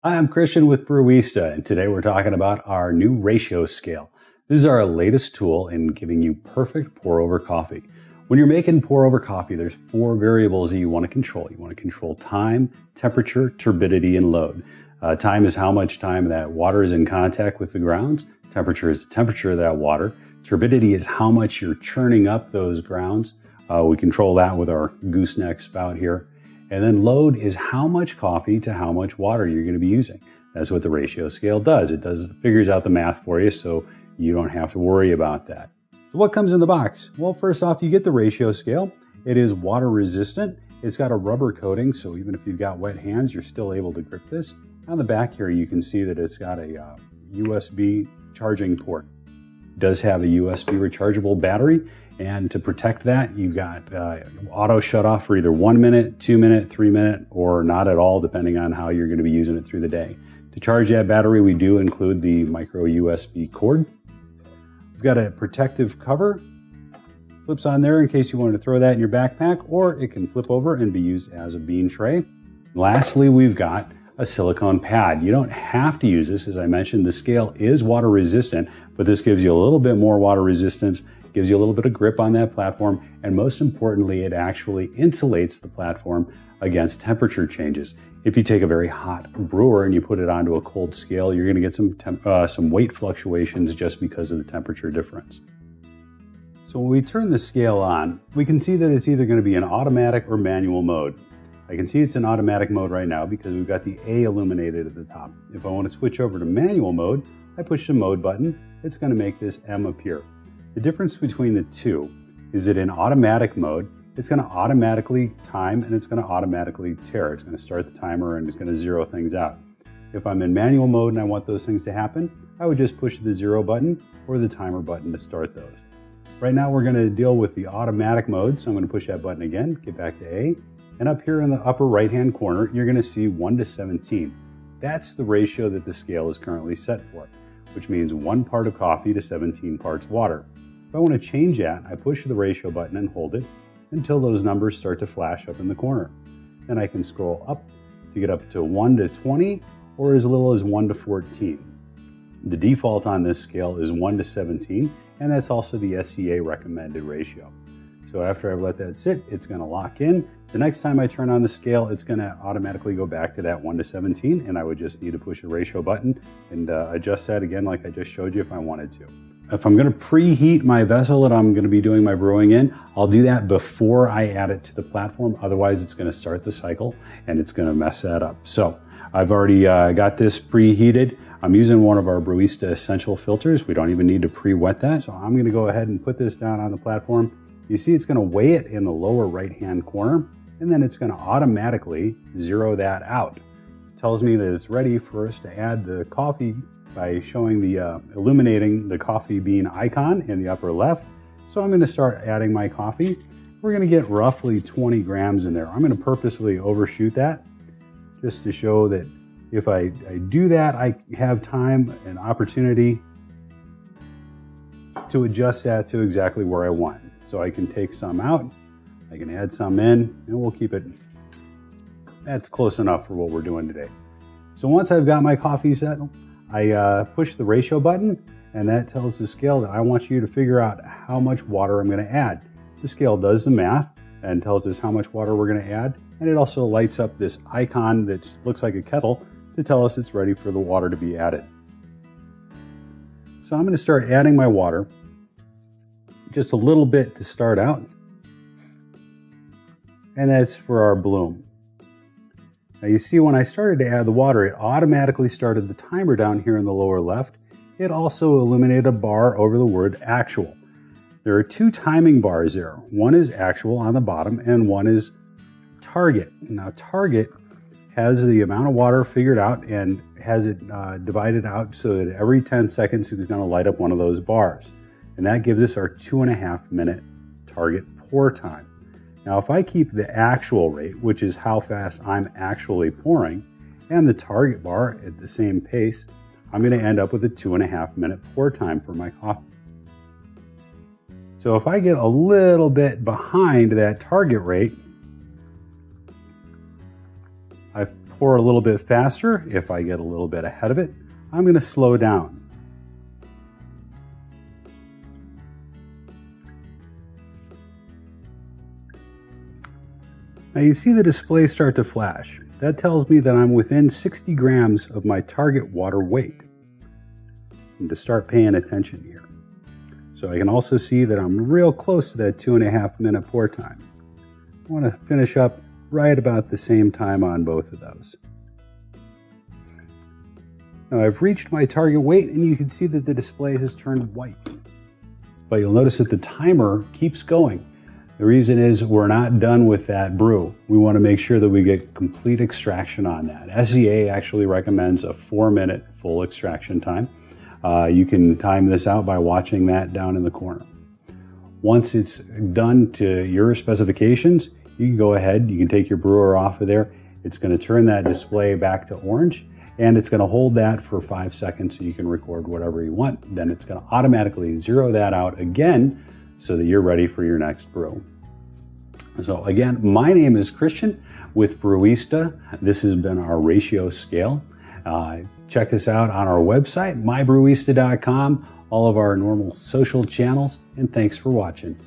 Hi, I'm Christian with Brewista, and today we're talking about our new ratio scale. This is our latest tool in giving you perfect pour-over coffee. When you're making pour-over coffee, there's 4 variables that you want to control. You want to control time, temperature, turbidity, and load. Time is how much time that water is in contact with the grounds. Temperature is the temperature of that water. Turbidity is how much you're churning up those grounds. We control that with our gooseneck spout here. And then load is how much coffee to how much water you're going to be using. That's what the ratio scale does. It figures out the math for you, so you don't have to worry about that. So what comes in the box? Well, first off, you get the ratio scale. It is water resistant. It's got a rubber coating, so even if you've got wet hands, you're still able to grip this. On the back here, you can see that it's got a USB charging port. It does have a USB rechargeable battery. And to protect that, you've got auto shut off for either 1 minute, 2 minute, 3 minute, or not at all, depending on how you're going to be using it through the day. To charge that battery, we do include the micro USB cord. We've got a protective cover. Flips on there in case you wanted to throw that in your backpack, or it can flip over and be used as a bean tray. Lastly, we've got a silicone pad. You don't have to use this. As I mentioned, the scale is water resistant, but this gives you a little bit more water resistance, gives you a little bit of grip on that platform, and most importantly, it actually insulates the platform against temperature changes. If you take a very hot brewer and you put it onto a cold scale, you're going to get some weight fluctuations just because of the temperature difference. So when we turn the scale on, we can see that it's either going to be in automatic or manual mode. I can see it's in automatic mode right now because we've got the A illuminated at the top. If I want to switch over to manual mode, I push the mode button. It's going to make this M appear. The difference between the two is that in automatic mode, it's going to automatically time and it's going to automatically tare. It's going to start the timer and it's going to zero things out. If I'm in manual mode and I want those things to happen, I would just push the 0 button or the timer button to start those. Right now we're going to deal with the automatic mode, so I'm going to push that button again, get back to A, and up here in the upper right hand corner, you're going to see 1 to 17. That's the ratio that the scale is currently set for, which means 1 part of coffee to 17 parts water. If I want to change that, I push the ratio button and hold it until those numbers start to flash up in the corner. Then I can scroll up to get up to 1 to 20 or as little as 1 to 14. The default on this scale is 1 to 17, and that's also the SCA recommended ratio. So after I've let that sit, it's going to lock in. The next time I turn on the scale, it's going to automatically go back to that 1 to 17, and I would just need to push a ratio button and adjust that again like I just showed you if I wanted to. If I'm going to preheat my vessel that I'm going to be doing my brewing in, I'll do that before I add it to the platform. Otherwise, it's going to start the cycle and it's going to mess that up. So I've already got this preheated. I'm using one of our Brewista Essential filters. We don't even need to pre-wet that. So I'm going to go ahead and put this down on the platform. You see it's going to weigh it in the lower right-hand corner, and then it's going to automatically zero that out. It tells me that it's ready for us to add the coffee by showing the illuminating the coffee bean icon in the upper left. So I'm going to start adding my coffee. We're going to get roughly 20 grams in there. I'm going to purposely overshoot that just to show that if I do that, I have time and opportunity to adjust that to exactly where I want. So I can take some out, I can add some in, and we'll keep it. That's close enough for what we're doing today. So once I've got my coffee set, I push the ratio button, and that tells the scale that I want you to figure out how much water I'm going to add. The scale does the math and tells us how much water we're going to add, and it also lights up this icon that just looks like a kettle to tell us it's ready for the water to be added. So I'm going to start adding my water, just a little bit to start out, and that's for our bloom. Now you see when I started to add the water, it automatically started the timer down here in the lower left. It also illuminated a bar over the word actual. There are 2 timing bars there. One is actual on the bottom and one is target. Now target has the amount of water figured out and has it divided out so that every 10 seconds it's going to light up one of those bars. And that gives us our 2.5 minute target pour time. Now, if I keep the actual rate, which is how fast I'm actually pouring, and the target bar at the same pace, I'm going to end up with a 2.5 minute pour time for my coffee. So if I get a little bit behind that target rate, I pour a little bit faster. If I get a little bit ahead of it, I'm going to slow down. Now you see the display start to flash. That tells me that I'm within 60 grams of my target water weight. And to start paying attention here. So I can also see that I'm real close to that 2.5 minute pour time. I want to finish up right about the same time on both of those. Now I've reached my target weight and you can see that the display has turned white. But you'll notice that the timer keeps going. The reason is we're not done with that brew. We want to make sure that we get complete extraction on that. SEA actually recommends a 4-minute full extraction time. You can time this out by watching that down in the corner. Once it's done to your specifications, you can go ahead, you can take your brewer off of there. It's going to turn that display back to orange, and it's going to hold that for 5 seconds so you can record whatever you want. Then it's going to automatically zero that out again so that you're ready for your next brew. So again, my name is Christian with Brewista. This has been our ratio scale. Check us out on our website, mybrewista.com, all of our normal social channels, and thanks for watching.